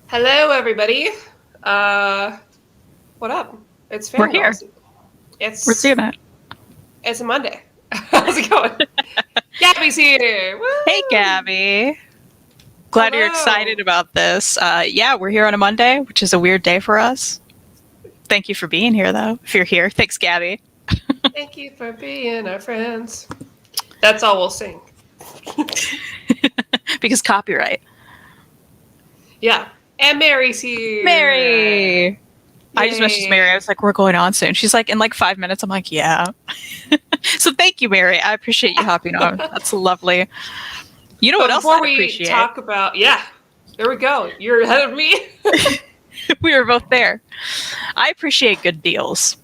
Hello, everybody. What up? It's We're here. Fangirlz. We're It's doing it. it's a Monday. How's it going? Gabby's here. Hey, Woo! Gabby. Glad you're Hello. excited about this. Yeah, we're here on a Monday, which is a weird day for us. Thank you for being here, though. If you're here, thanks, Gabby. Thank you for being our friends. That's all we'll sing. Because copyright. Yeah. And Mary's here. Mary. I just messaged Yay. Mary. I was like, we're going on soon. She's like, in like 5 minutes. I'm like, yeah. So thank you, Mary. I appreciate you hopping on. That's lovely. You know what else Before I'd we appreciate? talk about, there we go. You're ahead of me. We were both there. I appreciate good deals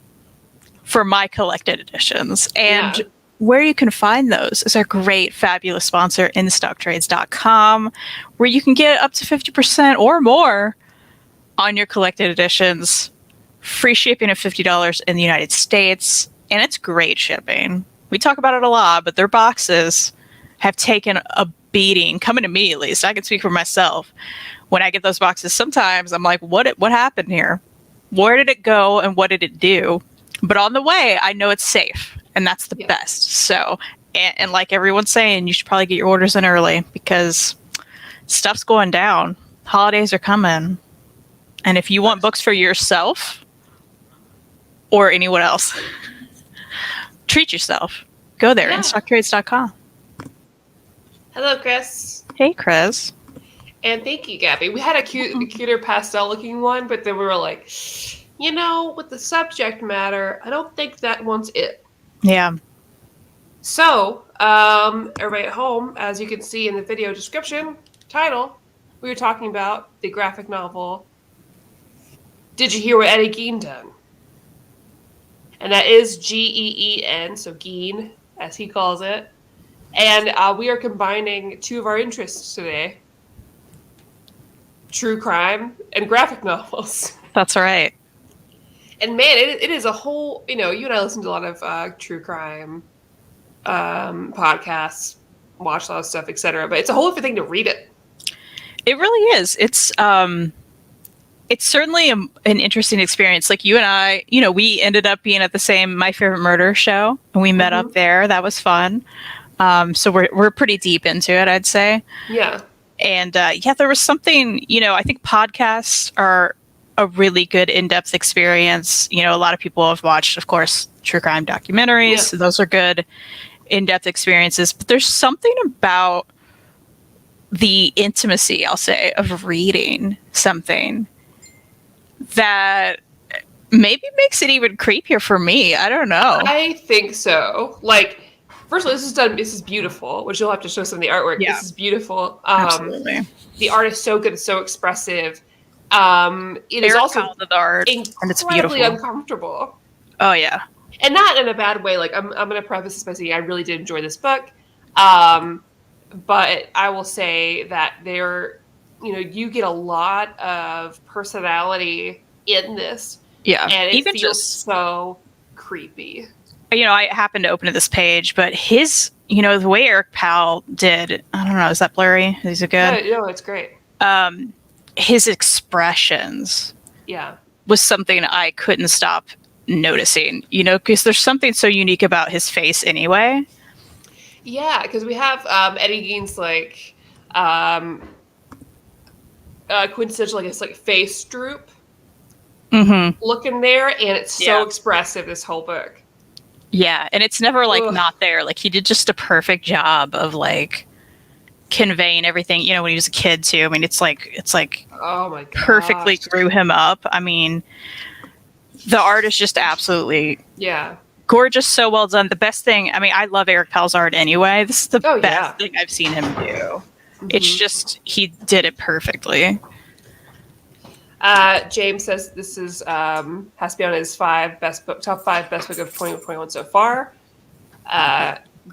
for my collected editions. And Yeah. where you can find those is our great, fabulous sponsor, InStockTrades.com, where you can get up to 50% or more on your collected editions, free shipping of $50 in the United States, and it's great shipping. We talk about it a lot, but their boxes have taken a beating, coming to me at least. I can speak for myself. When I get those boxes, sometimes I'm like, what happened here? Where did it go and what did it do? But on the way, I know it's safe, and that's the best. So, and like everyone's saying, you should probably get your orders in early because stuff's going down. Holidays are coming. And if you want books for yourself or anyone else, treat yourself. Go there, InStockTrades.com. Hello, Chris. Hey, Chris. And thank you, Gabby. We had a cuter pastel-looking one, but then we were like, with the subject matter, I don't think that one's it. Yeah. So, everybody at home, as you can see in the video description, title, we were talking about the graphic novel, Did You Hear What Eddie Gein Done? And that is G-E-E-N, so Gein, as he calls it. And we are combining two of our interests today. True crime and graphic novels. That's right. And man, it is a whole, you and I listen to a lot of true crime podcasts, watch a lot of stuff, etc. But it's a whole different thing to read it. It really is. It's certainly an interesting experience. Like you and I, we ended up being at the same My Favorite Murder show, and we met up there. That was fun. So we're pretty deep into it, I'd say. Yeah. And there was something, I think podcasts are a really good in-depth experience. A lot of people have watched, of course, true crime documentaries. Yeah. So those are good in-depth experiences. But there's something about the intimacy, I'll say, of reading something that maybe makes it even creepier for me. I don't know. I think so. Like, first of all, this is beautiful, which you'll have to show some of the artwork. Yeah. This is beautiful. Absolutely. The art is so good, it's so expressive. It is also the art, and it's beautiful. incredibly uncomfortable. Oh yeah. And not in a bad way. Like, I'm going to preface this by saying I really did enjoy this book. But I will say that you get a lot of personality in this. Yeah. And it Even feels so creepy. I happened to open to this page, but his, the way Eric Powell did, I don't know, is that blurry? Is it good? No, it's great. His expressions was something I couldn't stop noticing, because there's something so unique about his face anyway. Yeah, because we have Eddie Gein's quintessential, I guess, face droop look in there, and it's so expressive, this whole book. Yeah, and it's never not there. Like he did just a perfect job of conveying everything, when he was a kid too. I mean, it's like oh my god, perfectly grew him up. I mean, the art is just absolutely gorgeous, so well done. The best thing, I mean, I love Eric Powell's art anyway. This is the best thing I've seen him do. It's just, he did it perfectly. James says this is has to be on his top 5 best book of 2021 so far.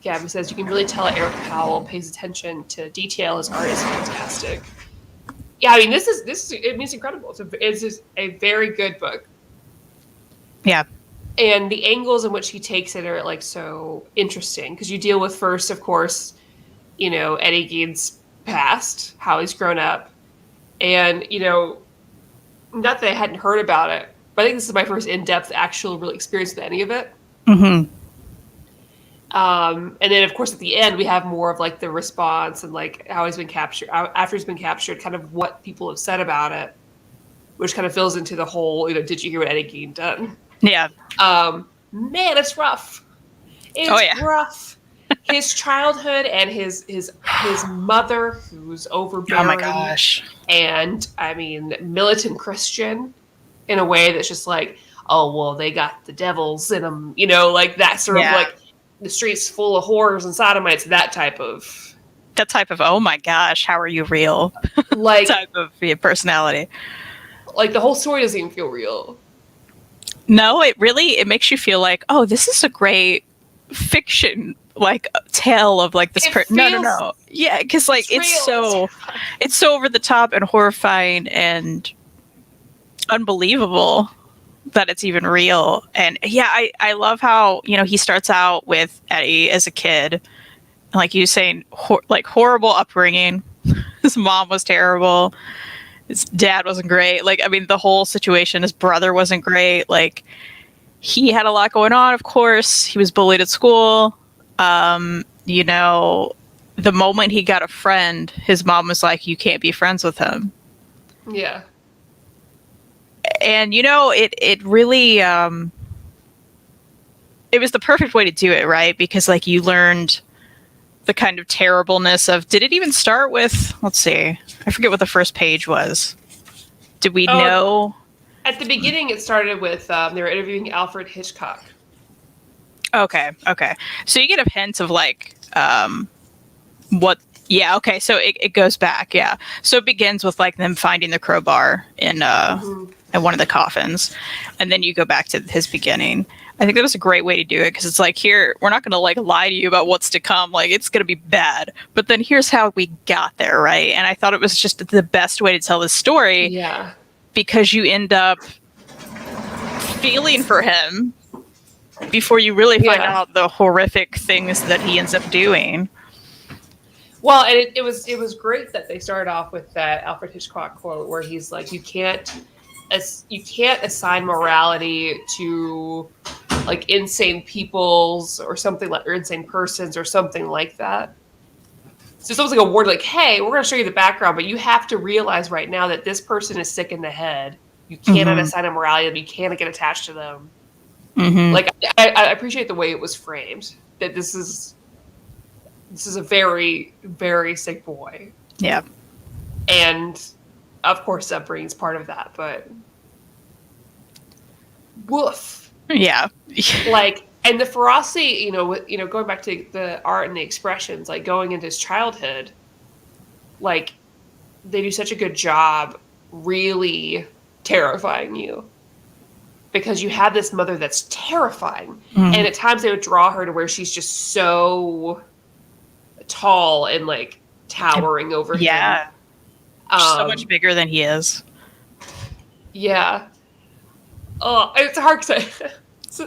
Gabby says you can really tell that Eric Powell pays attention to detail. His art is fantastic. Yeah, I mean this is it's incredible. It's just a very good book. Yeah. And the angles in which he takes it are so interesting because you deal with first, of course, Eddie Gein's past, how he's grown up, and not that I hadn't heard about it, but I think this is my first in-depth actual real experience with any of it. Mm-hmm. And then, of course, at the end, we have more of like the response and like how he's been captured, after he's been captured, kind of what people have said about it, which kind of fills into the whole, did you hear what Eddie Gein done? Yeah. Man, it's rough. It's rough. His childhood and his mother, who's overbearing. Oh my gosh. And I mean, militant Christian in a way that's just like, oh, well, they got the devils in them, like that sort of like the streets full of whores and sodomites, that type of, oh my gosh, how are you real? Like type of personality. Like the whole story doesn't even feel real. No, it makes you feel like, oh, this is a great fiction, like tale of like this person. No. Yeah, because like it's so over the top and horrifying and unbelievable that it's even real. And yeah, I love how, he starts out with Eddie as a kid, like you saying, like horrible upbringing. His mom was terrible. His dad wasn't great. Like, I mean, the whole situation, his brother wasn't great. Like, he had a lot going on, of course. He was bullied at school. The moment he got a friend, his mom was like, you can't be friends with him. Yeah. And, it really, it was the perfect way to do it, right? Because, like, you learned the kind of terribleness of, did it even start with, let's see, I forget what the first page was. Did we know? At the beginning, it started with, they were interviewing Alfred Hitchcock. Okay. So you get a hint of, like, what, yeah, okay, so it goes back, yeah. So it begins with, like, them finding the crowbar in one of the coffins, and then you go back to his beginning. I think that was a great way to do it, because it's like, here, we're not going to like lie to you about what's to come. Like, it's going to be bad. But then here's how we got there, right? And I thought it was just the best way to tell the story. Yeah. Because you end up feeling for him before you really find out the horrific things that he ends up doing. Well, and it was great that they started off with that Alfred Hitchcock quote where he's like, you can't assign morality to like insane peoples or something like, or insane persons or something like that. So it's almost like a word like, hey, we're going to show you the background, but you have to realize right now that this person is sick in the head. You cannot assign a morality. You cannot get attached to them. Mm-hmm. Like, I appreciate the way it was framed, that this is a very, very sick boy. Yeah. And of course upbringing is part of that, but woof. Yeah. Like, and the ferocity, going back to the art and the expressions, like going into his childhood, like they do such a good job really terrifying you. Because you have this mother that's terrifying. Mm. And at times they would draw her to where she's just so tall and like towering over him. Yeah. So much bigger than he is. Yeah. Oh, it's hard to say.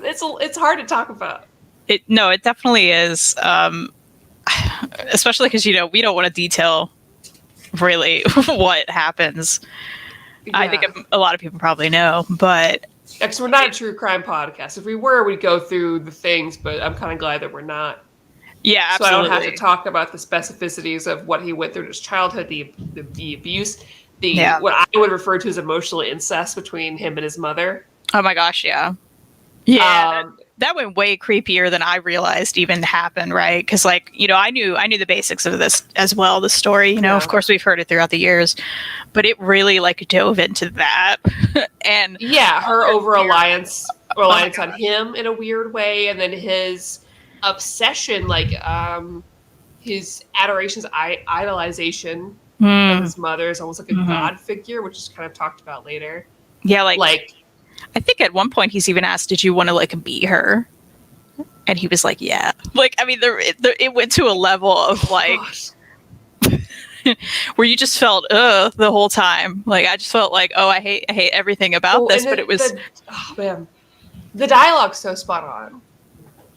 It's hard to talk about. It definitely is. Especially because, we don't want to detail really what happens. Yeah. I think a lot of people probably know, but... Because we're not a true crime podcast. If we were, we'd go through the things, but I'm kind of glad that we're not. Yeah, absolutely. So I don't have to talk about the specificities of what he went through in his childhood, the abuse, what I would refer to as emotional incest between him and his mother. Oh my gosh, yeah. Yeah, that went way creepier than I realized even happened, right? Because, like, I knew the basics of this as well, the story, of course we've heard it throughout the years, but it really, like, dove into that. And yeah, her reliance on him in a weird way, and then his obsession, like, his adorations, idolization of his mother is almost like a god figure, which is kind of talked about later. Yeah, like I think at one point he's even asked, did you want to, like, be her? And he was like, yeah. Like, I mean, it went to a level of, like, where you just felt, the whole time. Like, I just felt like, I hate everything about this, but it was... man. The dialogue's so spot on.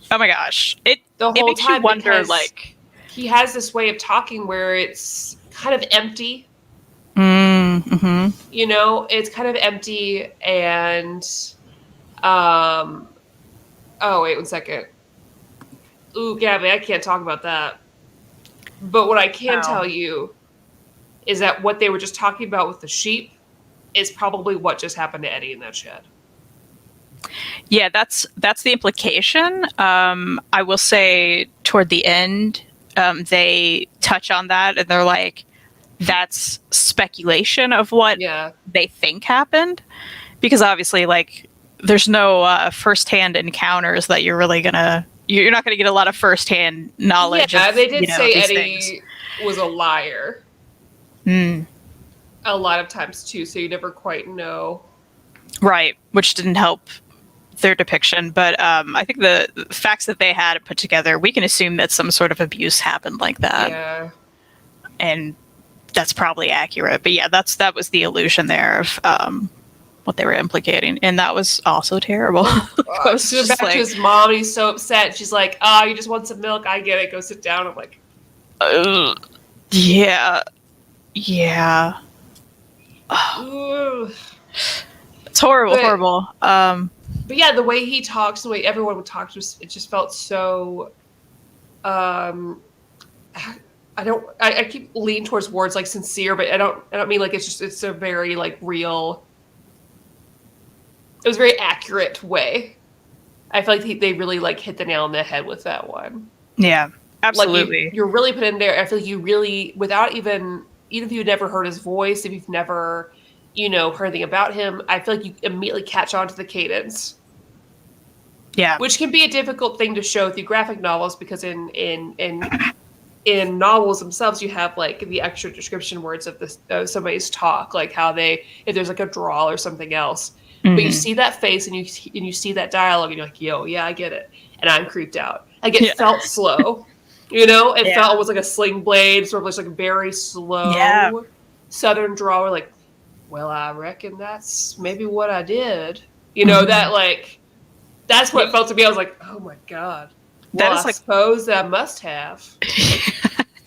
Oh my gosh. It makes you wonder, like... He has this way of talking where it's kind of empty. Mm-hmm. You know, it's kind of empty and oh wait 1 second. Ooh, Gabby, I can't talk about that. But what I can Oh. tell you is that what they were just talking about with the sheep is probably what just happened to Eddie in that shed. Yeah, that's the implication. I will say toward the end, they touch on that, and they're like, "That's speculation of what Yeah. they think happened," because obviously, like, there's no firsthand encounters that you're really gonna. You're not gonna get a lot of firsthand knowledge Yeah, of, they did say these Eddie things. was a liar Mm, a lot of times too, so you never quite know. right, which didn't help their depiction, but I think the facts that they had put together, we can assume that some sort of abuse happened like that, Yeah. and that's probably accurate. But yeah, that was the illusion there of what they were implicating, and that was also terrible. I was He went just back to like, his mom and he's so upset. She's like, "Oh, you just want some milk? I get it. Go sit down." I'm like, yeah, yeah, ooh. it's horrible, But- horrible. But yeah, the way he talks, the way everyone would talk, it just felt so. I keep leaning towards words like sincere, but I don't mean like it's a very like real. It was a very accurate way. I feel like they really like hit the nail on the head with that one. Yeah, absolutely. Like you're really put in there. I feel like you really, without even if you've never heard his voice, if you've never, heard anything about him, I feel like you immediately catch on to the cadence. Yeah, Which can be a difficult thing to show through graphic novels because in novels themselves you have like the extra description words of somebody's talk, like how if there's like a drawl or something else. mm-hmm. But you see that face and you see that dialogue and you're like, yo, yeah, I get it. And I'm creeped out. Like it felt slow. It felt almost like a sling blade, sort of just like very slow southern drawl. Like, well, I reckon that's maybe what I did. That like that's what it felt to me. I was like, oh my god. Well, I suppose that I must have.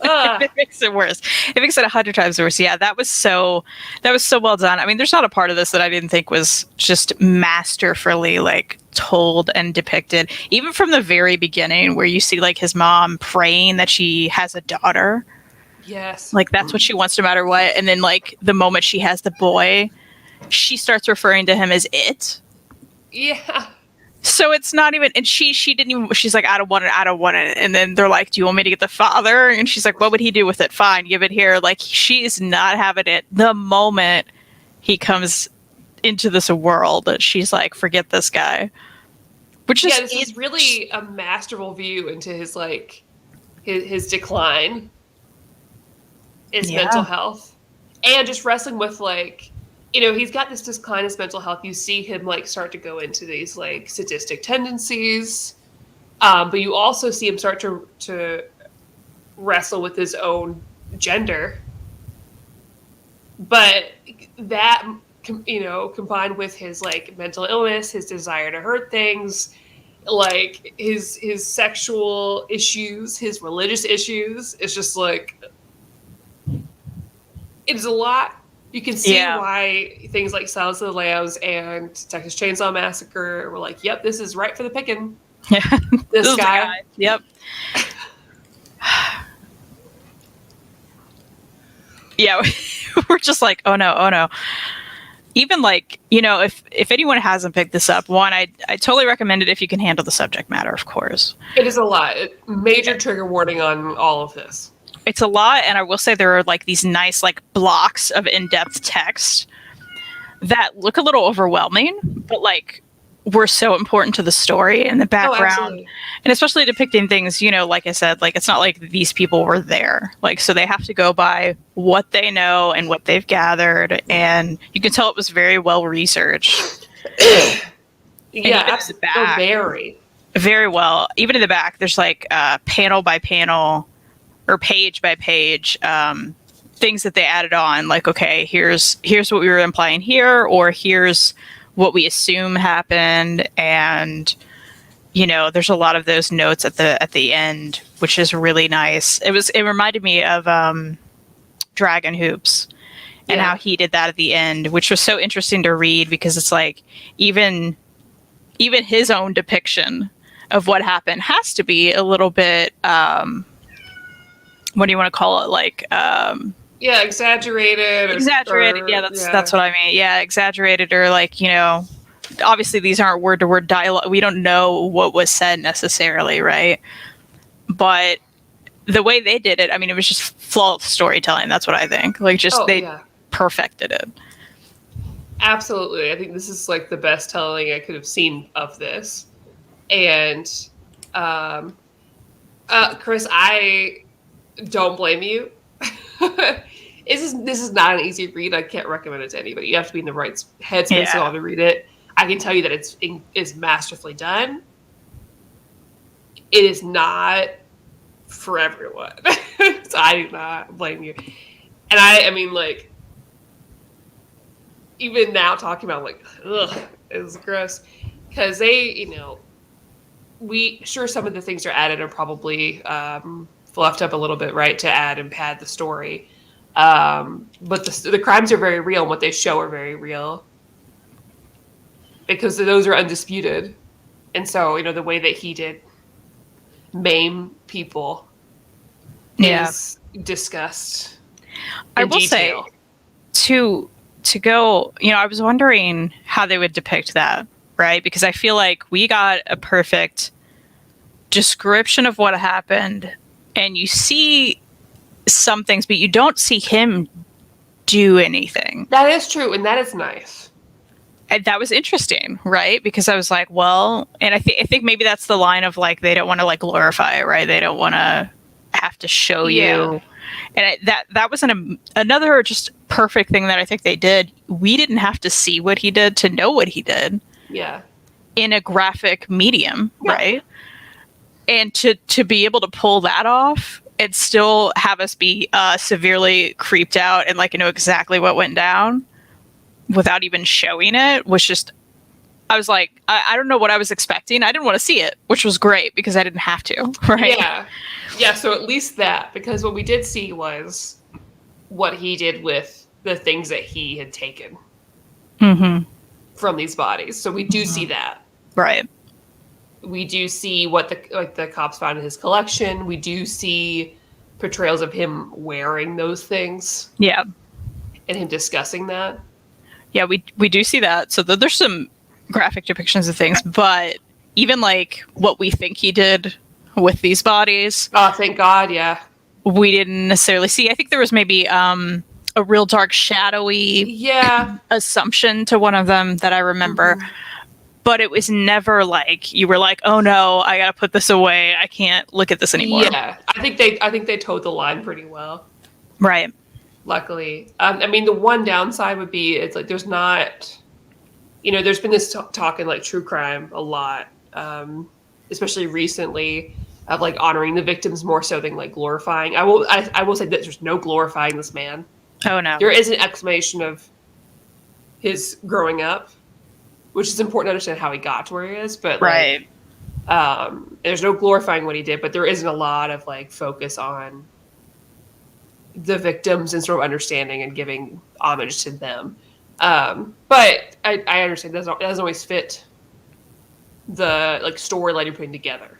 It makes it worse. It makes it 100 times worse. Yeah, that was so well done. I mean, there's not a part of this that I didn't think was just masterfully like told and depicted. Even from the very beginning, where you see like his mom praying that she has a daughter. Yes. Like that's what she wants no matter what. And then like the moment she has the boy, she starts referring to him as it. Yeah. So it's not even, and she didn't even, she's like, I don't want it. And then they're like, do you want me to get the father? And she's like, what would he do with it? Fine, give it here. Like, she is not having it. The moment he comes into this world, she's like, forget this guy. Which is, this is really a masterful view into his like, his decline, his mental health, and just wrestling with like, he's got this decline in his mental health. You see him like start to go into these like sadistic tendencies, but you also see him start to wrestle with his own gender. But that combined with his like mental illness, his desire to hurt things, like his sexual issues, his religious issues, it's just like it's a lot. You can see why things like Silence of the Lambs and Texas Chainsaw Massacre were like, yep, this is right for the picking. Yeah. This guy. Yep. Yeah, we're just like, oh no. Even like, if anyone hasn't picked this up, one, I totally recommend it if you can handle the subject matter, of course. It is a lot. Major trigger warning on all of this. It's a lot, and I will say there are like these nice like blocks of in-depth text that look a little overwhelming, but like were so important to the story and the background, and especially depicting things, like I said, like it's not like these people were there, like, so they have to go by what they know and what they've gathered, and you can tell it was very well researched. Yeah, absolutely. Very well. Even in the back, there's like panel by panel or page by page things that they added on, like, okay, here's what we were implying here, or here's what we assume happened, and there's a lot of those notes at the end, which is really nice. It reminded me of Dragon Hoops, and how he did that at the end, which was so interesting to read because it's like even his own depiction of what happened has to be a little bit what do you want to call it, like exaggerated. That's what I mean. Yeah, exaggerated, or like, you know, obviously these aren't word to word dialogue. We don't know what was said necessarily, right? But the way they did it, I mean, it was just flawless storytelling. That's what I think. Like, just they perfected it. Absolutely. I think this is like the best telling I could have seen of this. And Chris, I don't blame you. This is not an easy read. I can't recommend it to anybody. You have to be in the right headspace to read it. I can tell you that it's masterfully done. It is not for everyone. So I do not blame you. And I mean, like, even now talking about, like, ugh, it's gross. Because they, you know, some of the things are added are probably fluffed up a little bit, right, to add and pad the story. But the crimes are very real, and what they show are very real. Because those are undisputed. And so, you know, the way that he did maim people is discussed. I will say, to go, you know, I was wondering how they would depict that, right? Because I feel like we got a perfect description of what happened, and you see some things, but you don't see him do anything. That is true, and that is nice. And that was interesting, right? Because I was like, well, and I think maybe that's the line of, like, they don't want to, like, glorify it, right? They don't want to have to show you. And that was another just perfect thing that I think they did. We didn't have to see what he did to know what he did. Yeah. In a graphic medium, right? And to be able to pull that off and still have us be severely creeped out and, like, know exactly what went down without even showing it was just, I was like, I don't know what I was expecting. I didn't want to see it, which was great because I didn't have to, right? Yeah, so at least that, because what we did see was what he did with the things that he had taken from these bodies. So we do see that. Right. We do see what the cops found in his collection. We do see portrayals of him wearing those things. Yeah. And him discussing that. Yeah, we do see that. So there's some graphic depictions of things, but even, like, what we think he did with these bodies. Oh, thank God, yeah. We didn't necessarily see. I think there was maybe a real dark, shadowy assumption to one of them that I remember. But it was never like, you were like, oh no, I gotta put this away. I can't look at this anymore. Yeah, I think they towed the line pretty well. Right. Luckily. I mean, the one downside would be, it's like, there's not, you know, there's been this talk in, like, true crime a lot, especially recently, of, like, honoring the victims more so than, like, glorifying. I will say that there's no glorifying this man. Oh no. There is an explanation of his growing up, which is important to understand how he got to where he is, but right. There's no glorifying what he did, but there isn't a lot of, like, focus on the victims and sort of understanding and giving homage to them. But I understand it doesn't always fit the, like, storyline you're putting together.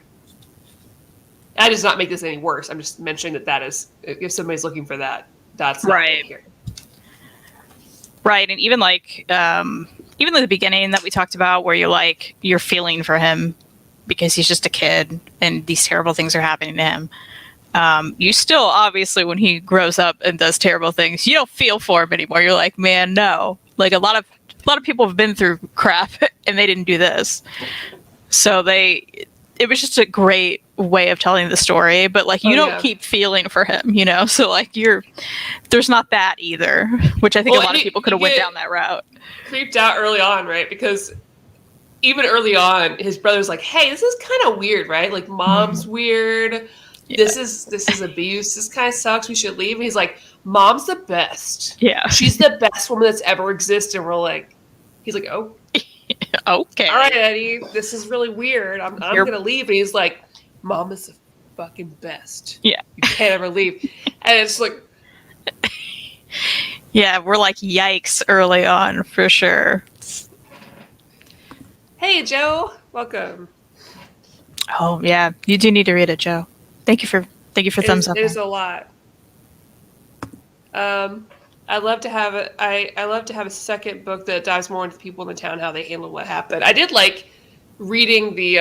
That does not make this any worse. I'm just mentioning that is, if somebody's looking for that, that's not right here. Right, and even like the beginning that we talked about, where you're feeling for him because he's just a kid and these terrible things are happening to him. You still, obviously, when he grows up and does terrible things, you don't feel for him anymore. You're like, man, no. Like, a lot of people have been through crap and they didn't do this. So it was just a great way of telling the story, but, like, you don't keep feeling for him, you know? So, like, there's not that either, which I think a lot of people could have went down that route. Creeped out early on, right? Because even early on, his brother's like, hey, this is kind of weird, right? Like, mom's weird. Yeah. This is abuse. This kind of sucks. We should leave. And he's like, mom's the best. Yeah. She's the best woman that's ever existed. And we're like, he's like, oh. Okay. All right, Eddie, this is really weird. I'm going to leave. And he's like, mom is the fucking best. Yeah. You can't ever leave. And it's like, Yeah, we're like, yikes early on for sure. Hey, Joe. Welcome. Oh yeah, you do need to read it, Joe. Thank you for thumbs up. It is a lot. I love to have I love to have a second book that dives more into the people in the town, how they handle what happened. I did like reading the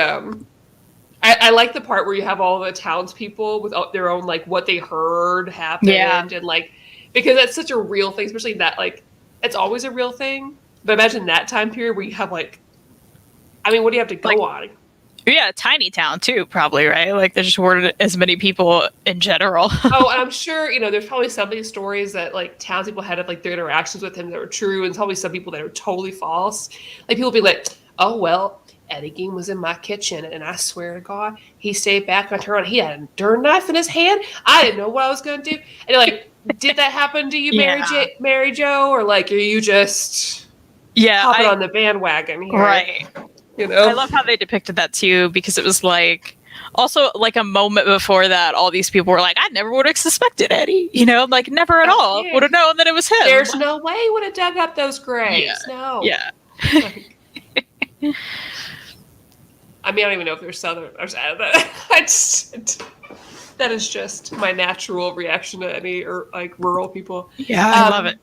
I like the part where you have all the townspeople with their own like what they heard happened and like because that's such a real thing, especially that like it's always a real thing. But imagine that time period where you have like, I mean, what do you have to go on? Yeah, tiny town too, probably, right? Like there just weren't as many people in general. Oh, and I'm sure, there's probably some of these stories that like townspeople had of like their interactions with him that were true, and probably some people that are totally false. Like people be like, oh well, Eddie Gein was in my kitchen, and I swear to God, he stayed back on turn. He had a dirty knife in his hand. I didn't know what I was gonna do. And like, did that happen to you, Mary Jo, or like, are you just hopping on the bandwagon here? Right. I love how they depicted that too, because it was like also like a moment before that all these people were like, I never would have suspected Eddie, like never at all would have known that it was him. There's no way he would have dug up those graves. No. Yeah. I mean, I don't even know if they're Southern. That is just my natural reaction to any like rural people. Yeah, I love it.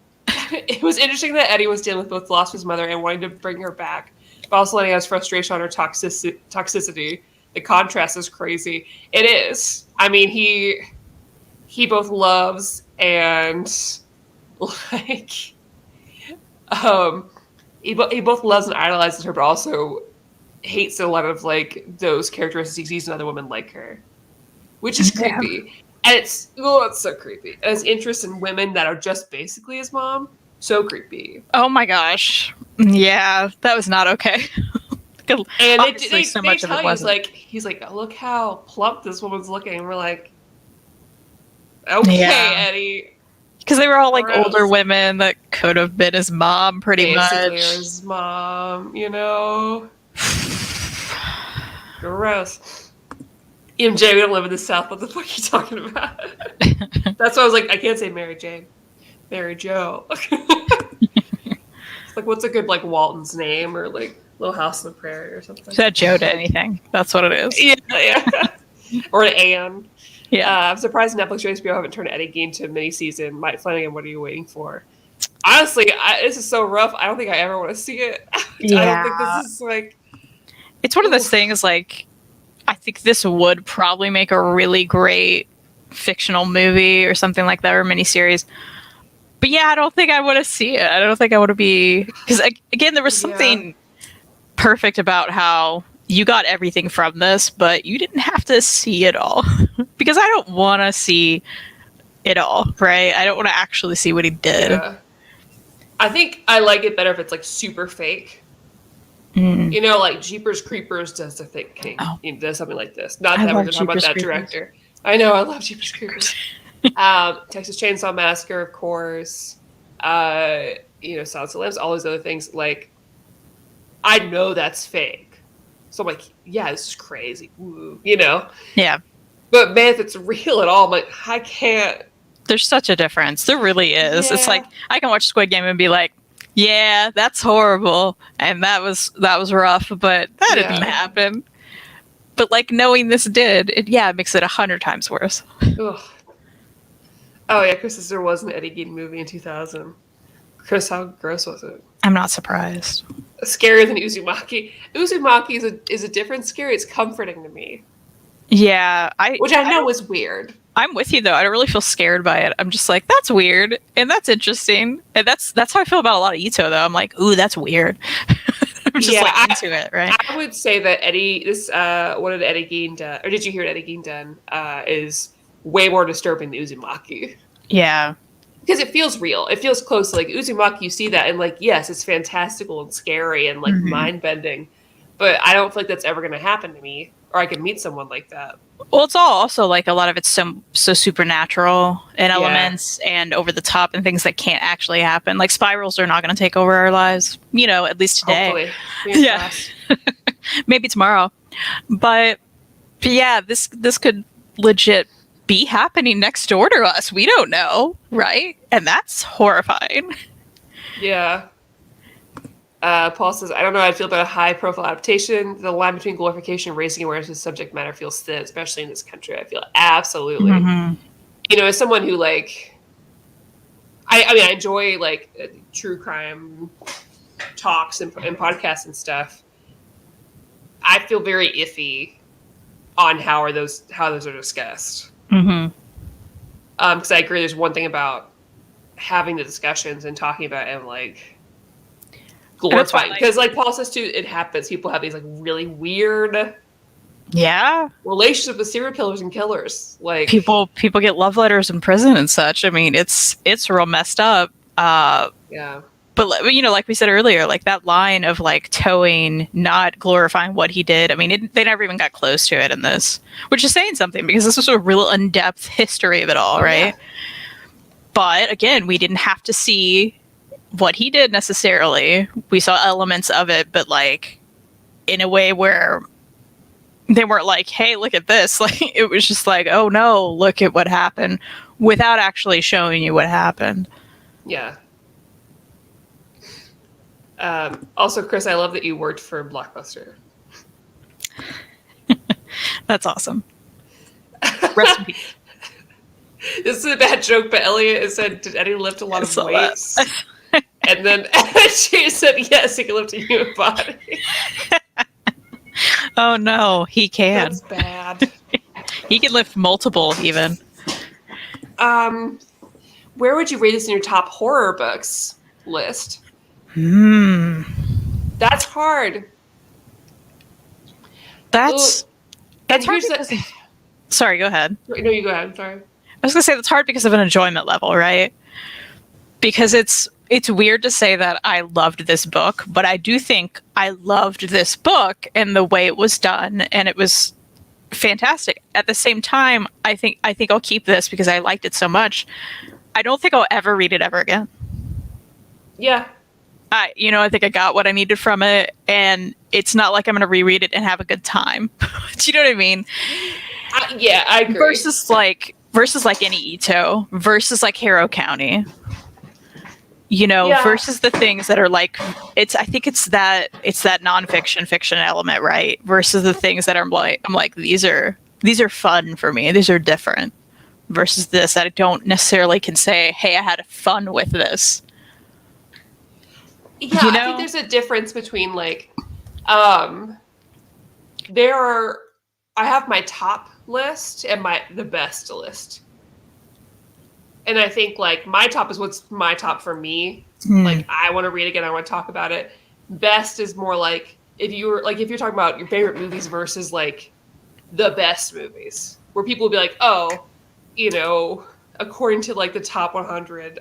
It was interesting that Eddie was dealing with both the loss of his mother and wanting to bring her back, but also letting his frustration on her toxicity. The contrast is crazy. It is. I mean, he both loves and like he both loves and idolizes her, but also hates a lot of like those characteristics he sees in other women like her, which is creepy. And it's so creepy. And his interest in women that are just basically his mom, so creepy. Oh my gosh, yeah, that was not okay. And they tell you he's like, look how plump this woman's looking. And we're like, okay, Eddie. Because they were all like older women that could have been his mom, pretty much. His mom, Gross. MJ, we don't live in the South. What the fuck are you talking about? That's why I was like, I can't say Mary Jane. Mary Jo. It's like, what's a good like Walton's name or like Little House on the Prairie or something? Is that Joe to anything? That's what it is. Yeah. Or an Anne. Yeah. I'm surprised Netflix or HBO haven't turned Eddie Gein to a mini-season. Mike Flanagan, what are you waiting for? Honestly, this is so rough. I don't think I ever want to see it. Yeah. I don't think this is like... It's one of those things, like, I think this would probably make a really great fictional movie or something like that, or miniseries. But yeah, I don't think I want to see it. I don't think I want to be... Because, again, there was something perfect about how you got everything from this, but you didn't have to see it all. Because I don't want to see it all, right? I don't want to actually see what he did. Yeah. I think I like it better if it's, like, super fake. Like Jeepers Creepers does the thing. Oh. He does something like this. Not that we're going to talk about that director. I know, I love Jeepers Creepers. Texas Chainsaw Massacre, of course. Silence of the Lambs, all those other things. Like, I know that's fake. So I'm like, yeah, this is crazy. Woo, Yeah. But man, if it's real at all, I'm like, I can't. There's such a difference. There really is. Yeah. It's like, I can watch Squid Game and be like, yeah, that's horrible, and that was rough, but that didn't happen. But like knowing this did, it makes it 100 times worse. Ugh. Oh yeah, Chris, there was an Eddie Gein movie in 2000. Chris, how gross was it? I'm not surprised. Scarier than Uzumaki. Uzumaki is a different scary. It's comforting to me. Yeah, which I know is weird. I'm with you though. I don't really feel scared by it. I'm just like, that's weird and that's interesting, and that's how I feel about a lot of Ito though. I'm like, ooh, that's weird. I'm just into it, right? I would say that what did Eddie Gein done, or did you hear what Eddie Gein done? Is way more disturbing than Uzumaki. Yeah, because it feels real. It feels close. Like Uzumaki, you see that and like, yes, it's fantastical and scary and like mind bending, but I don't feel like that's ever going to happen to me, or I could meet someone like that. Well, it's all also like a lot of it's so supernatural in elements and over the top and things that can't actually happen. Like spirals are not going to take over our lives, at least today. Hopefully. Yeah. Maybe tomorrow. But yeah, this could legit be happening next door to us. We don't know, right? And that's horrifying. Yeah. Paul says, I don't know how I feel about a high-profile adaptation. The line between glorification and raising awareness of subject matter feels thin, especially in this country. I feel absolutely. Mm-hmm. You know, as someone who, like... I mean, I enjoy, like, true crime talks and podcasts and stuff. I feel very iffy on how those are discussed. Mm-hmm. Because I agree, there's one thing about having the discussions and talking about it and, like... glorifying, because like Paul says too, it happens. People have these like really weird relationships with serial killers and killers. Like people get love letters in prison and such. I mean, it's real messed up. Yeah. But you know, like we said earlier, like that line of like towing, not glorifying what he did. I mean, they never even got close to it in this, which is saying something, because this was a real in-depth history of it all, right? Yeah. But again, we didn't have to see what he did necessarily. We saw elements of it, but like in a way where they weren't like, hey, look at this. Like it was just like, oh no, look at what happened, without actually showing you what happened. Yeah. Also, Chris, I love that you worked for Blockbuster. That's awesome. Rest in peace. This is a bad joke, but Elliot said, did Eddie lift a lot of weights? And then she said, yes, he can lift a human body. Oh, no, he can. That's bad. He can lift multiple, even. Where would you rate this in your top horror books list? That's hard. That's hard because sorry, go ahead. No, you go ahead. I'm sorry. I was going to say that's hard because of an enjoyment level, right? Because it's weird to say that I loved this book, but I do think I loved this book and the way it was done, and it was fantastic. At the same time, I think I'll keep this because I liked it so much. I don't think I'll ever read it ever again. Yeah. I think I got what I needed from it, and it's not like I'm going to reread it and have a good time. Do you know what I mean? Yeah, I agree. Versus like any Ito, versus like Harrow County. Versus the things that are like, I think it's that nonfiction fiction element, right? Versus the things that I'm like these are fun for me. These are different. Versus this that I don't necessarily can say, hey, I had fun with this. Yeah, I think there's a difference between like, I have my top list and the best list. And I think like my top is what's my top for me. Like I want to read again. I want to talk about it. Best is more like if you're talking about your favorite movies versus like the best movies, where people will be like, oh, according to like the top 100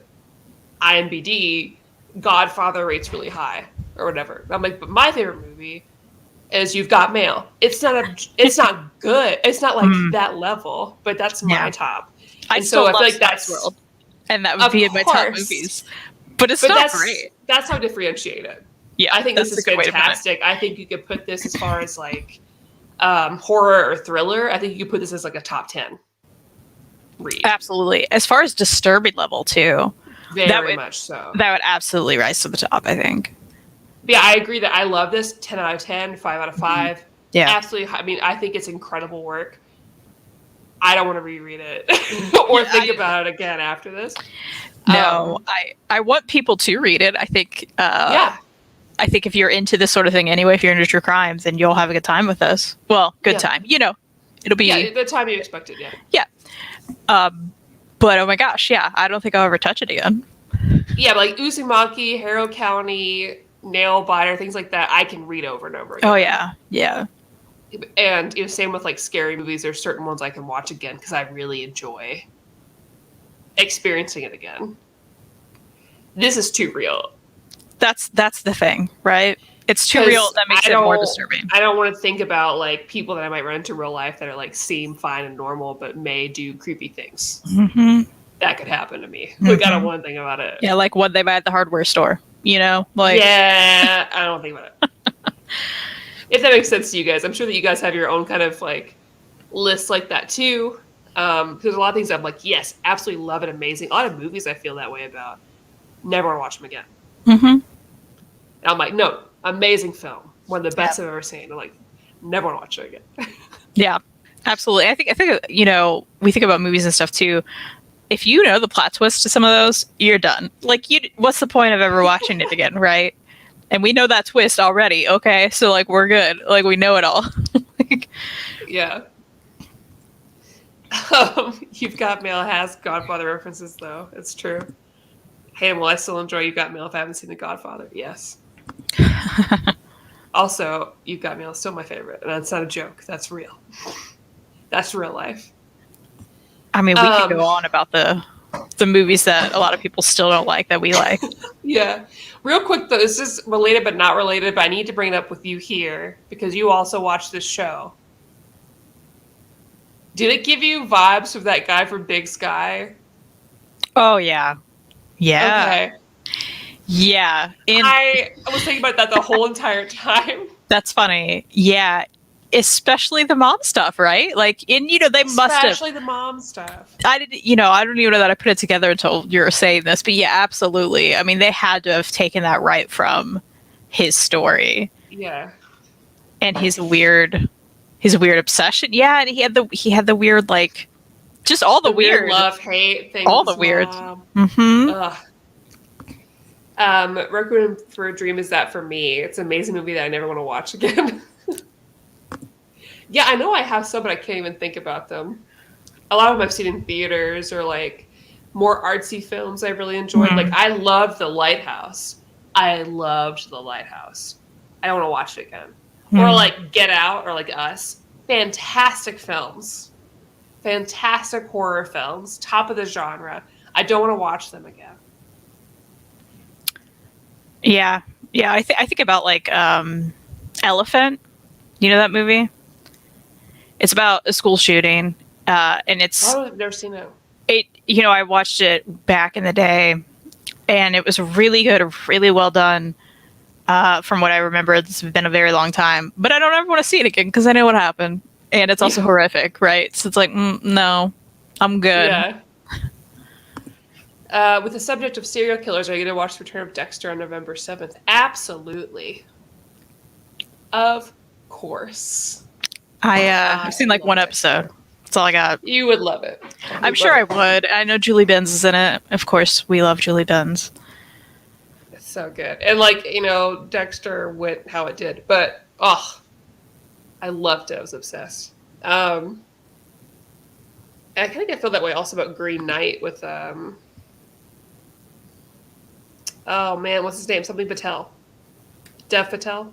IMDb, Godfather rates really high or whatever. I'm like, but my favorite movie is You've Got Mail. It's not good. It's not like that level, but that's my top. I feel like that's World, and that would be in my top movies. But not great. That's how differentiated. Yeah, I think this is fantastic. I think you could put this as far as like horror or thriller. I think you could put this as like a top 10 read. Absolutely. As far as disturbing level too. Very much so. That would absolutely rise to the top, I think. Yeah, I agree that I love this. 10 out of 10, 5 out of 5. Yeah. Absolutely. I mean, I think it's incredible work. I don't want to reread it or think about it again after this. No, I want people to read it. I think I think if you're into this sort of thing anyway, if you're into true crimes, then you'll have a good time with this. Well, good time. It'll be the time you expected, Yeah. But oh my gosh, I don't think I'll ever touch it again. Yeah, but like Uzumaki, Harrow County, Nail Biter, things like that, I can read over and over again. Oh yeah. And same with like scary movies. There's certain ones I can watch again because I really enjoy experiencing it again. This is too real. That's the thing, right? It's too real. That makes it more disturbing. I don't want to think about like people that I might run into real life that are like seem fine and normal, but may do creepy things. Mm-hmm. That could happen to me. Mm-hmm. Like I don't want to think about it. Yeah, like what they buy at the hardware store. Like I don't think about it. If that makes sense to you guys, I'm sure that you guys have your own kind of like lists like that too. There's a lot of things I'm like, yes, absolutely love it, amazing. A lot of movies I feel that way about. Never want to watch them again. Mm-hmm. And I'm like, no, amazing film, one of the best I've ever seen. I'm like, never want to watch it again. Yeah, absolutely. I think we think about movies and stuff too. If you know the plot twist to some of those, you're done. Like, what's the point of ever watching it again, right? And we know that twist already. Okay, so like we're good. Like we know it all. Yeah. You've Got Mail has Godfather references, though. It's true. Hey, well, I still enjoy You've Got Mail if I haven't seen The Godfather. Yes. Also, You've Got Mail is still my favorite, and that's not a joke. That's real. That's real life. I mean, we could go on about the movies that a lot of people still don't like that we like. Yeah. Real quick, though, this is related but not related, but I need to bring it up with you here because you also watch this show. Did it give you vibes of that guy from Big Sky? Oh, yeah. Yeah. Okay. Yeah. I was thinking about that the whole entire time. That's funny. Yeah. Especially the mom stuff, right? Like, they must have. Especially the mom stuff. I don't even know that I put it together until you were saying this, but yeah, absolutely. I mean, they had to have taken that right from his story. Yeah. And his weird obsession. Yeah, and he had the weird, like, just all the weird love hate things. All the weird. Mm-hmm. Requiem for a Dream is that for me. It's an amazing movie that I never want to watch again. Yeah, I know I have some, but I can't even think about them. A lot of them I've seen in theaters or like more artsy films I really enjoyed. Mm-hmm. Like I loved The Lighthouse. I don't want to watch it again. Mm-hmm. Or like Get Out or like Us. Fantastic films. Fantastic horror films. Top of the genre. I don't want to watch them again. Yeah. Yeah, I think about like Elephant. You know that movie? It's about a school shooting, and it's. Oh, I've never seen it. I watched it back in the day, and it was really good, really well done. From what I remember, it's been a very long time, but I don't ever want to see it again because I know what happened, and it's also horrific, right? So it's like, no, I'm good. Yeah. With the subject of serial killers, are you going to watch Return of Dexter on November 7th? Absolutely. Of course. I've seen like one episode. That's all I got. You would love it. I'm sure I would. I know Julie Benz is in it. Of course, we love Julie Benz. It's so good. And like, Dexter went how it did. But, I loved it. I was obsessed. I kind of feel that way also about Green Knight with, oh man, what's his name? Something Patel. Dev Patel.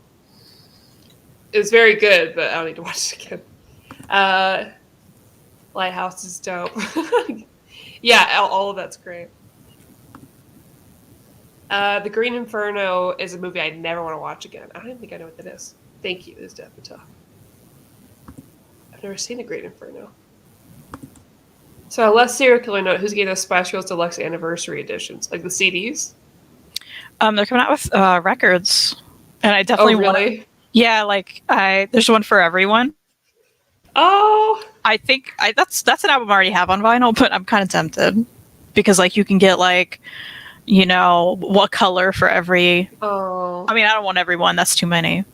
It was very good, but I don't need to watch it again. Lighthouse is dope. Yeah, all of that's great. The Green Inferno is a movie I never want to watch again. I don't even think I know what that is. Thank you, it's Dev Patel. I've never seen The Green Inferno. So, a less serial killer note, who's getting those Spice Girls Deluxe Anniversary editions? Like the CDs? They're coming out with records. And I definitely want to. Yeah, like there's one for everyone. Oh, I think that's an album I already have on vinyl, but I'm kind of tempted because like you can get like, what color for every. Oh, I mean, I don't want everyone. That's too many.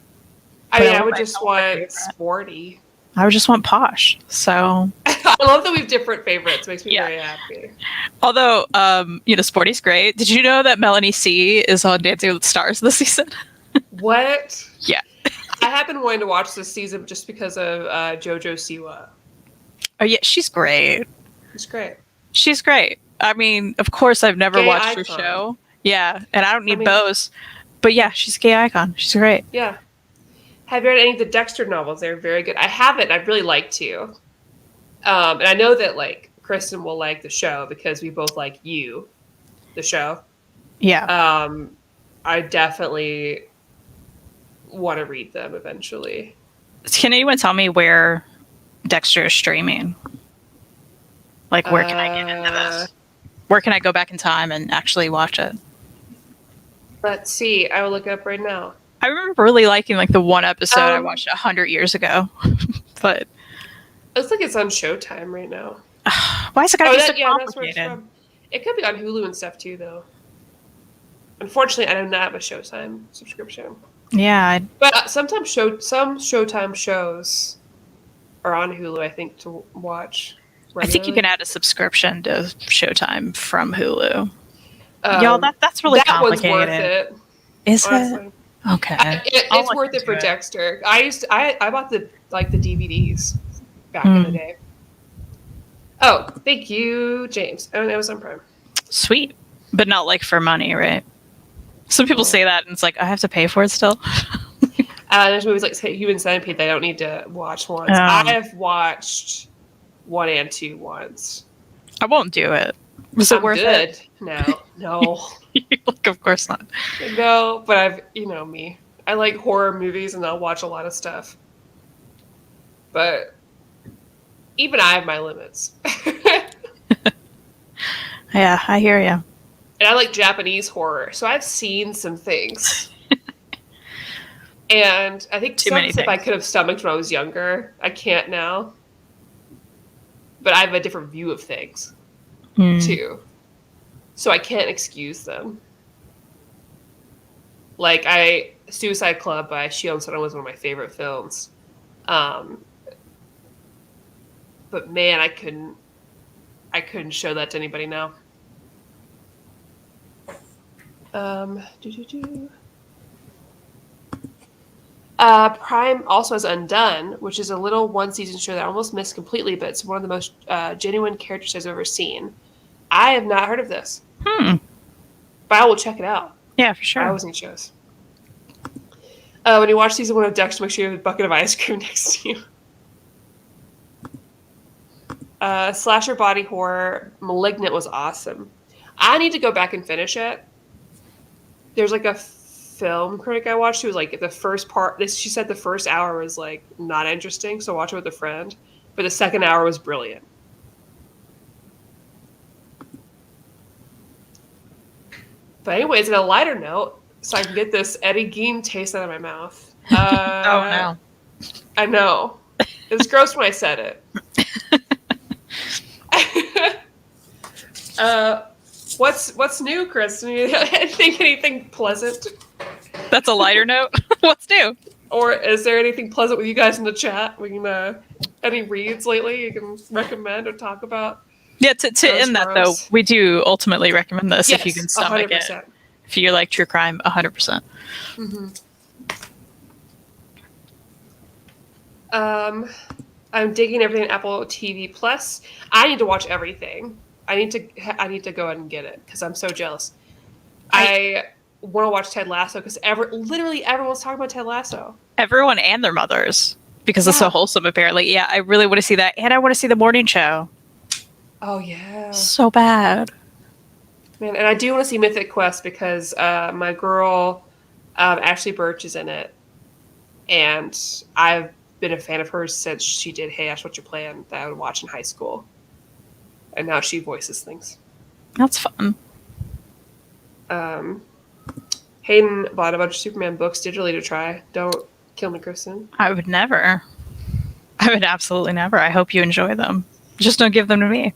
I would just want sporty. I would just want posh. So I love that we have different favorites. It makes me very happy. Although, sporty's great. Did you know that Melanie C is on Dancing with the Stars this season? What? Yeah. I have been wanting to watch this season just because of JoJo Siwa. Oh, yeah, she's great. She's great. I mean, of course, I've never watched her show. Yeah, and I don't need bows. But yeah, she's a gay icon. She's great. Yeah. Have you read any of the Dexter novels? They're very good. I haven't. I'd really like to. And I know that, like, Kristan will like the show because we both like the show. Yeah. I definitely want to read them eventually. Can anyone tell me where Dexter is streaming? Like, where can I get into this? Where can I go back in time and actually watch it? Let's see. I will look it up right now. I remember really liking like the one episode I watched 100 years ago, but it looks like it's on Showtime right now. Why is it gotta be so That's where it's complicated? from. It could be on Hulu and stuff too, though. Unfortunately, I do not have a Showtime subscription. Yeah, But sometimes some Showtime shows are on Hulu, I think, to watch I think you regularly. can add a subscription to Showtime from Hulu. Y'all, that's really that one's complicated. worth it. Is Honestly. it? Okay. It's worth it for Dexter. I bought the DVDs back in the day. Oh, thank you, James. On Amazon Prime. Sweet. But not like for money, right? Some people say that and it's like, I have to pay for it still. There's movies like Human Centipede that I don't need to watch once. I have watched 1 and 2 once. I won't do it. Was it worth it? No. Like, of course not. No, but me. I like horror movies and I'll watch a lot of stuff. But even I have my limits. Yeah, I hear you. And I like Japanese horror, so I've seen some things. And I think some stuff I could have stomached when I was younger. I can't now. But I have a different view of things, too. So I can't excuse them. Like, Suicide Club by Shion Sono was one of my favorite films. But man, I couldn't show that to anybody now. Prime also has Undone, which is a little one-season show that I almost missed completely, but it's one of the most genuine characters I've ever seen. I have not heard of this. But I will check it out. Yeah, for sure. I always need shows. When you watch season 1 of Dexter, make sure you have a bucket of ice cream next to you. Slasher body horror, Malignant was awesome. I need to go back and finish it. There's like a film critic I watched who was like, the first part, she said the first hour was like not interesting, so watch it with a friend. But the second hour was brilliant. But anyways, on a lighter note, so I can get this Eddie Gein taste out of my mouth. Oh no. I know. It was gross when I said it. What's new, Kristan? Think anything pleasant? That's a lighter note. What's new? Or is there anything pleasant with you guys in the chat? We can any reads lately you can recommend or talk about? Yeah, to end that though, we do ultimately recommend this if you can stomach 100%. it. If you like true crime, 100%. I'm digging everything on Apple TV Plus. I need to watch everything. I need to go ahead and get it because I'm so jealous. I want to watch Ted Lasso because literally everyone's talking about Ted Lasso. Everyone and their mothers because it's so wholesome. Apparently, yeah. I really want to see that, and I want to see the morning show. Oh yeah, so bad, man. And I do want to see Mythic Quest because my girl Ashley Birch is in it, and I've been a fan of hers since she did Hey Ash, What's Your Plan that I would watch in high school. And now she voices things. That's fun. Hayden bought a bunch of Superman books digitally to try. Don't kill me, Kristan. I would never. I would absolutely never. I hope you enjoy them. Just don't give them to me.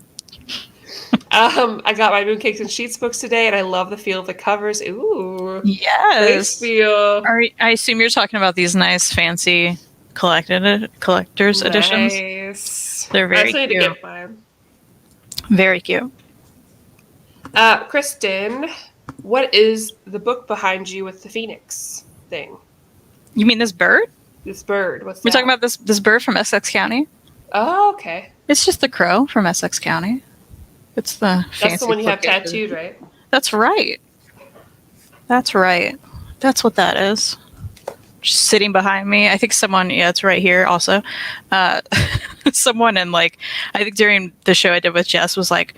I got my Mooncakes and Sheets books today, and I love the feel of the covers. Ooh. Yes. Nice feel. I assume you're talking about these nice, fancy collector's editions. They're very cute. To get mine. Very cute. Kristan, what is the book behind you with the phoenix thing? You mean this bird? This bird. What's that? We're talking about this bird from Essex County. Oh, okay. It's just the crow from Essex County. It's the fancy. That's the one you have tattooed, right? That's right. That's right. That's what that is. Just sitting behind me. I think someone, it's right here also. Someone in I think during the show I did with Jess was like,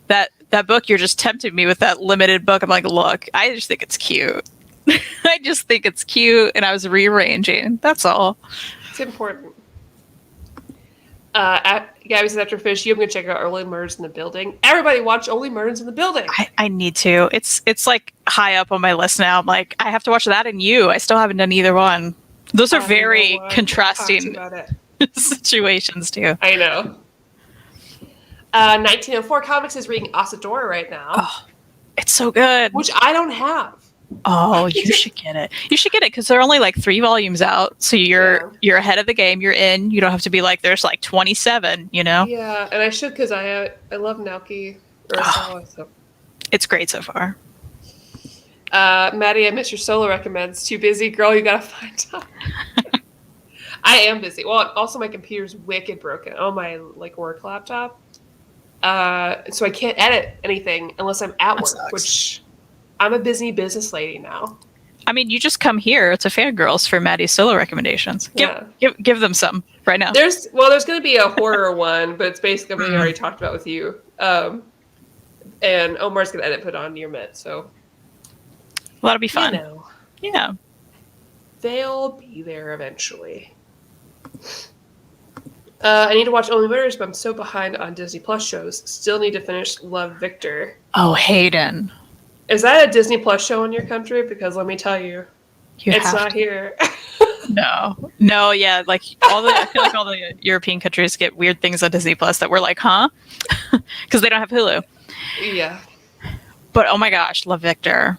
that book, you're just tempting me with that limited book. I'm like, look, I just think it's cute. I just think it's cute. And I was rearranging. That's all. It's important. Gabby says after finish, I'm going to check out Only Murders in the Building. Everybody watch Only Murders in the Building. I need to. It's like high up on my list now. I'm like, I have to watch that and You. I still haven't done either one. Those are very contrasting situations too. I know. 1904 Comics is reading Asadora right now. Oh, it's so good. Which I don't have. Oh, you should get it. You should get it because there are only like 3 volumes out, so you're ahead of the game. You're in. You don't have to be like there's like 27. You know. Yeah, and I should because I love Naoki Urasawa. So. It's great so far. Maddie, I miss your solo recommends. Too busy, girl. You gotta find time. I am busy. Well, also my computer's wicked broken on my like work laptop, so I can't edit anything unless I'm at work, sucks. which. I'm a busy business lady now. I mean, you just come here to Fangirlz for Maddie's solo recommendations. Give them some right now. There's going to be a horror one, but it's basically everything I already talked about with you. And Omar's going to edit put on near Met, so. Well, that'll be fun. You know, yeah. They'll be there eventually. I need to watch Only Murders, but I'm so behind on Disney Plus shows. Still need to finish Love, Victor. Oh, Hayden. Is that a Disney Plus show in your country? Because let me tell you, it's not here. No, yeah, like I feel like all the European countries get weird things on Disney Plus that we're like, huh? Because they don't have Hulu. Yeah. But oh my gosh, Love Victor.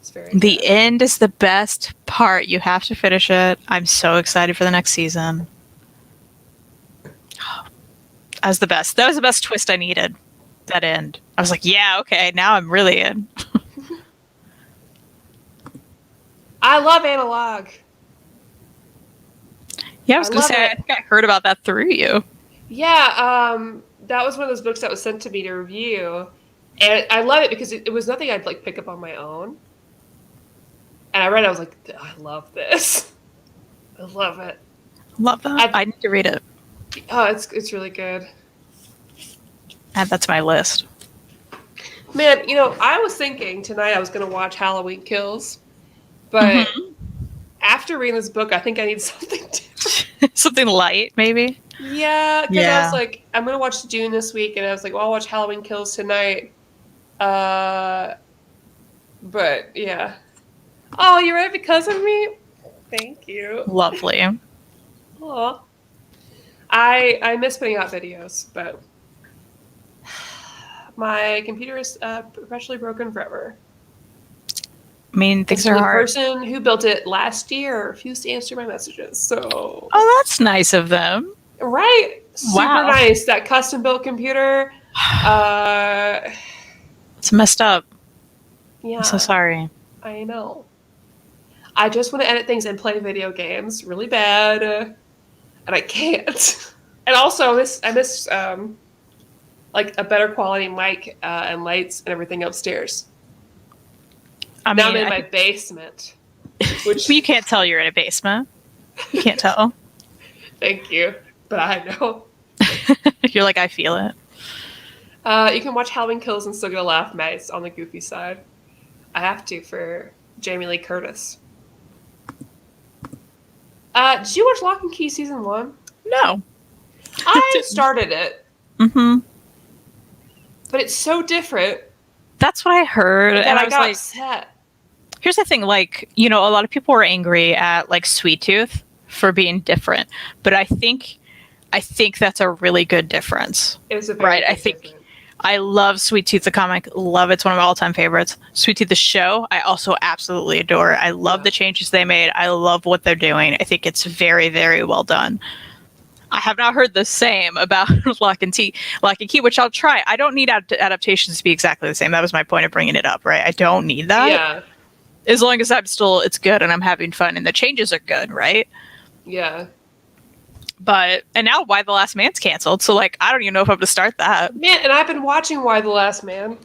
It's very the good. end is the best part. You have to finish it. I'm so excited for the next season. That was the best. That was the best twist I needed. That end. I was like, yeah, okay, now I'm really in. I love Analog. Yeah, I was going to say, I think I heard about that through you. Yeah, that was one of those books that was sent to me to review. And I love it because it was nothing I'd like pick up on my own. And I read it, I was like, I love this. I love it. Love that. I need to read it. Oh, it's really good. Add that to my list. Man, I was thinking tonight I was going to watch Halloween Kills, but after reading this book, I think I need something something light, maybe? Yeah, because I was like, I'm going to watch Dune this week, and I was like, well, I'll watch Halloween Kills tonight. But, yeah. Oh, you read it because of me? Thank you. Lovely. Aw. I miss putting out videos, but my computer is perpetually broken forever. I mean, things are hard. The person who built it last year refused to answer my messages, so... Oh, that's nice of them. Right? Super nice. That custom-built computer. It's messed up. Yeah. I'm so sorry. I know. I just want to edit things and play video games really bad, and I can't. And also, I miss like a better quality mic and lights and everything upstairs. I mean, now I'm in my basement. Which you can't tell you're in a basement. You can't tell. Thank you, but I know. You're like, I feel it. You can watch Halloween Kills and still get a laugh, Matt. It's on the goofy side. I have to for Jamie Lee Curtis. Did you watch Lock and Key season 1? No. I started it. Mm-hmm. But it's so different. That's what I heard. And I got upset. Here's the thing, like, a lot of people were angry at like Sweet Tooth for being different. But I think that's a really good difference. It was a very I think different. I love Sweet Tooth the comic. Love it's one of my all-time favorites. Sweet Tooth the show, I also absolutely adore. I love the changes they made. I love what they're doing. I think it's very, very well done. I have not heard the same about Lock and Key, which I'll try. I don't need adaptations to be exactly the same. That was my point of bringing it up, right? I don't need that. Yeah. As long as it's good and I'm having fun and the changes are good, right? Yeah. And now Why the Last Man's canceled, so like I don't even know if I'm going to start that. Man, and I've been watching Why the Last Man.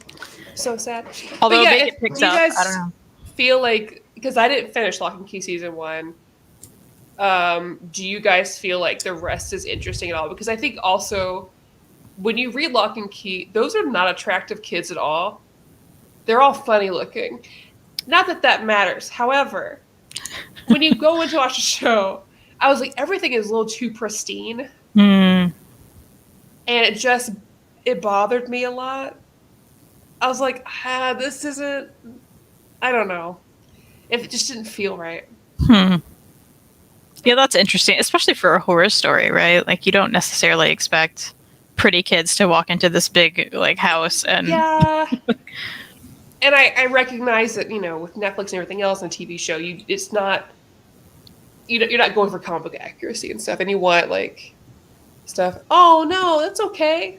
So sad. Although maybe it picks up, I don't know. Feel like, because I didn't finish Lock and Key season 1, do you guys feel like the rest is interesting at all? Because I think also when you read Lock and Key, those are not attractive kids at all. They're all funny looking. Not that matters. However, when you go in to watch a show, I was like, everything is a little too pristine. And it bothered me a lot. I was like, this isn't, I don't know. It just didn't feel right. Yeah, that's interesting, especially for a horror story, right? Like, you don't necessarily expect pretty kids to walk into this big like house and Yeah. And I recognize that, with Netflix and everything else and TV show, it's not, you're not going for comic book accuracy and stuff, and you want like stuff. Oh no, that's okay.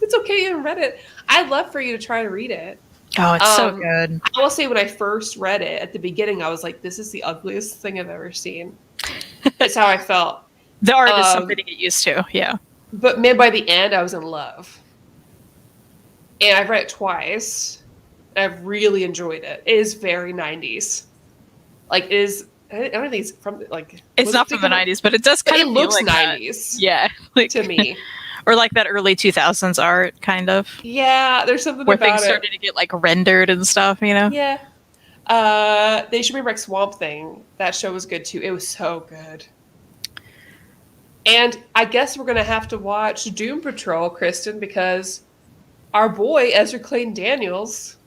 It's okay. You haven't read it. I'd love for you to try to read it. oh, it's so good. I will say, when I first read it at the beginning, I was like, "This is the ugliest thing I've ever seen." That's how I felt. The art is something to get used to. Yeah. But man, by the end, I was in love, and I've read it twice. I've really enjoyed it. It is very 90s. Like, it is. I don't think it's from like. It's not from the 90s, but it does kind of it feel looks like 90s. That. Yeah, like, to me. Or like that early 2000s art, kind of. Yeah, there's something where about things started to get like rendered and stuff, Yeah. They should bring back Swamp Thing. That show was good too. It was so good. And I guess we're gonna have to watch Doom Patrol, Kristan, because our boy Ezra Clayton Daniels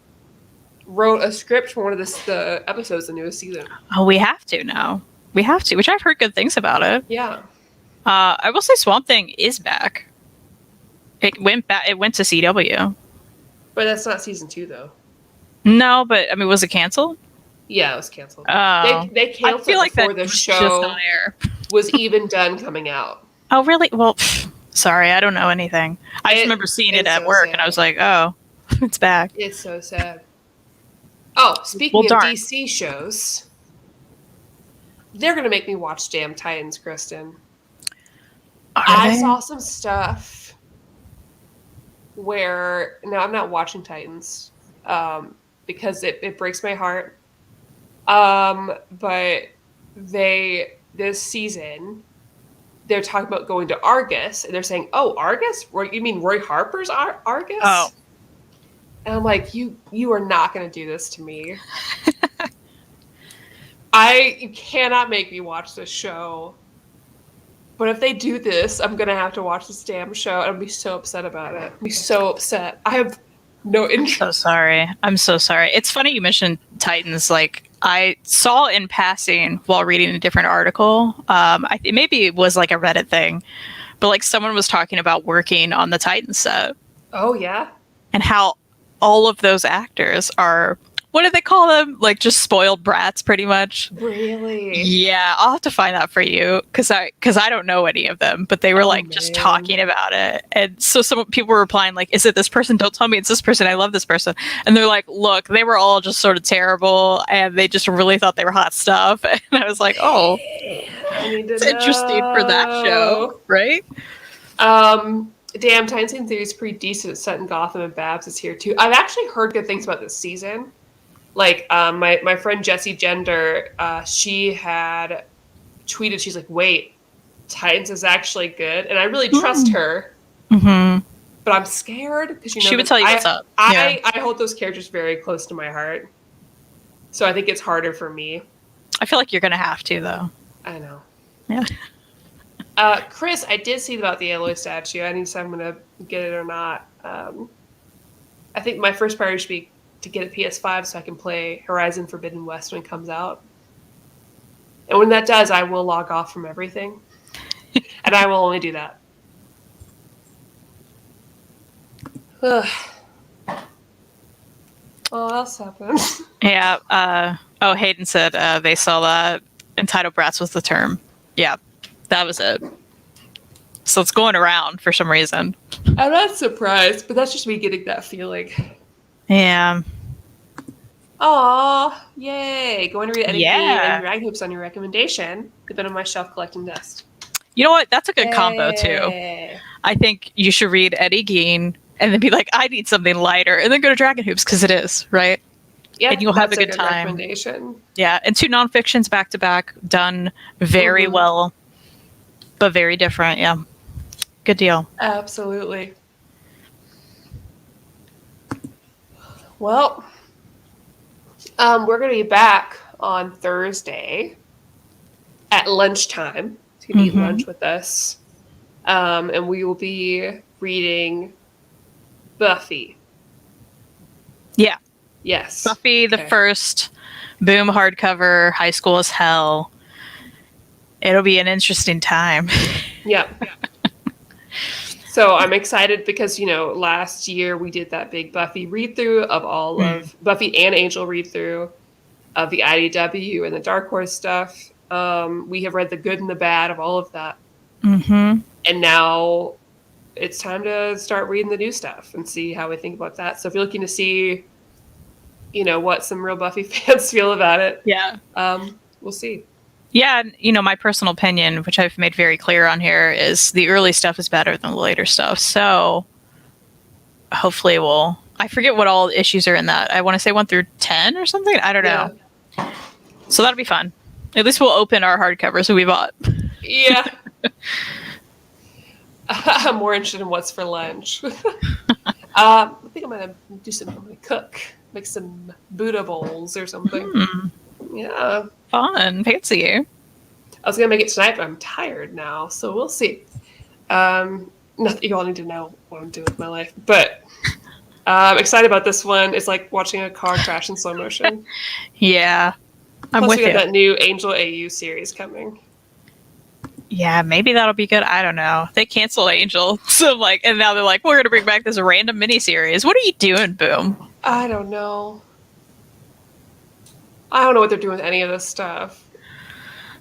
wrote a script for one of the episodes of the newest season. Oh, we have to now. We have to, which I've heard good things about it. Yeah. I will say Swamp Thing is back. It went back. It went to CW. But that's not season 2, though. No, but I mean, was it canceled? Yeah, it was canceled. Oh, They canceled I feel like before that the was show just on air. was even done coming out. Oh, really? Well, sorry, I don't know anything. I just remember seeing it at work, and I was like, "Oh, it's back." It's so sad. Oh, speaking of DC shows, they're gonna make me watch damn Titans, Kristan. I saw some stuff where I'm not watching Titans because it breaks my heart. But this season they're talking about going to Argus, and they're saying, "Oh, Argus? You mean Roy Harper's Argus?" Oh, and I'm like, you are not going to do this to me. You cannot make me watch this show. But if they do this, I'm going to have to watch this damn show, and I'll be so upset about it. I'll be so upset. I have no interest. I'm so sorry. I'm so sorry. It's funny you mentioned Titans. Like, I saw in passing while reading a different article. Maybe it was like a Reddit thing, but like someone was talking about working on the Titans set. Oh, yeah? And how all of those actors are, what do they call them? Like just spoiled brats, pretty much. Really? Yeah, I'll have to find that for you because I don't know any of them, but they were just talking about it, and so some people were replying like, "Is it this person? Don't tell me it's this person. I love this person." And they're like, "Look, they were all just sort of terrible, and they just really thought they were hot stuff." And I was like, "Oh, it's interesting for that show, right?" Damn, Titans season 3 is pretty decent. It's set in Gotham, and Babs is here too. I've actually heard good things about this season. Like, my friend Jessie Gender, she had tweeted, she's like, "Wait, Titans is actually good," and I really trust her. Mm-hmm. But I'm scared because she would tell you what's up. I hold those characters very close to my heart, so I think it's harder for me. I feel like you're gonna have to, though. I know. Yeah. Chris, I did see about the Aloy statue. I need to decide if I'm gonna get it or not. I think my first priority should be to get a PS5 so I can play Horizon Forbidden West when it comes out. And when that does, I will log off from everything. And I will only do that. Ugh. What else happened? Yeah. Hayden said they saw that entitled brats was the term. Yeah, that was it. So it's going around for some reason. I'm not surprised, but that's just me getting that feeling. Yeah. Aw, yay. Going to read Eddie Gein and Rag Hoops on your recommendation. They've been on my shelf collecting dust. You know what? That's a good combo, too. I think you should read Eddie Gein and then be like, I need something lighter, and then go to Dragon Hoops, because it is, right? Yeah, and you'll have a good time. Recommendation. Yeah, and 2 nonfictions back to back, done very well, but very different. Yeah. Good deal. Absolutely. Well, we're going to be back on Thursday at lunchtime to eat lunch with us. And we will be reading Buffy. Yeah. Yes. Buffy, the first boom hardcover, High School as Hell. It'll be an interesting time. Yeah. So I'm excited because, last year we did that big Buffy read-through of all of Buffy and Angel read-through of the IDW and the Dark Horse stuff. We have read the good and the bad of all of that. Mm-hmm. And now it's time to start reading the new stuff and see how we think about that. So if you're looking to see, what some real Buffy fans feel about it, Yeah. we'll see. Yeah, my personal opinion, which I've made very clear on here, is the early stuff is better than the later stuff. So hopefully I forget what all issues are in that. I want to say 1 through 10 or something. I don't know. So that'll be fun. At least we'll open our hardcovers that we bought. Yeah. I'm more interested in what's for lunch. I think I'm going to cook, make some Buddha bowls or something. Yeah. Fun. Fancy you. I was going to make it tonight, but I'm tired now, so we'll see. Not that you all need to know what I'm doing with my life, but I'm excited about this one. It's like watching a car crash in slow motion. Yeah. I'm Plus, with we got you. that new Angel AU series coming. Yeah, maybe that'll be good. I don't know. They canceled Angel, and now they're like, we're going to bring back this random miniseries. What are you doing, Boom? I don't know. I don't know what they're doing with any of this stuff.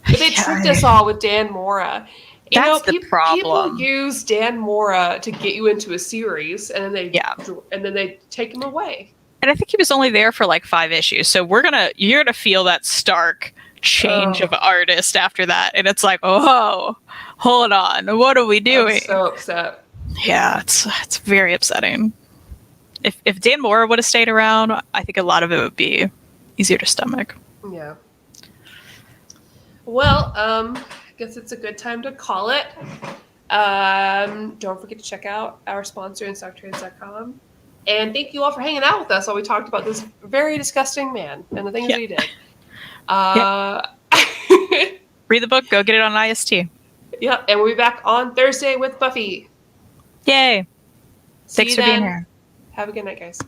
But they tricked us all with Dan Mora. That's the problem. People use Dan Mora to get you into a series, and then they take him away. And I think he was only there for 5 issues. So you're gonna feel that stark change of artist after that, and it's like, oh, hold on, what are we doing? I'm so upset. Yeah, it's very upsetting. If Dan Mora would have stayed around, I think a lot of it would be easier to stomach. Yeah. Well, I guess it's a good time to call it. Don't forget to check out our sponsor, stocktrades.com. And thank you all for hanging out with us while we talked about this very disgusting man and the things that he did. Read the book, go get it on IST. Yep, and we'll be back on Thursday with Buffy. Yay. Thanks for being here. Have a good night, guys.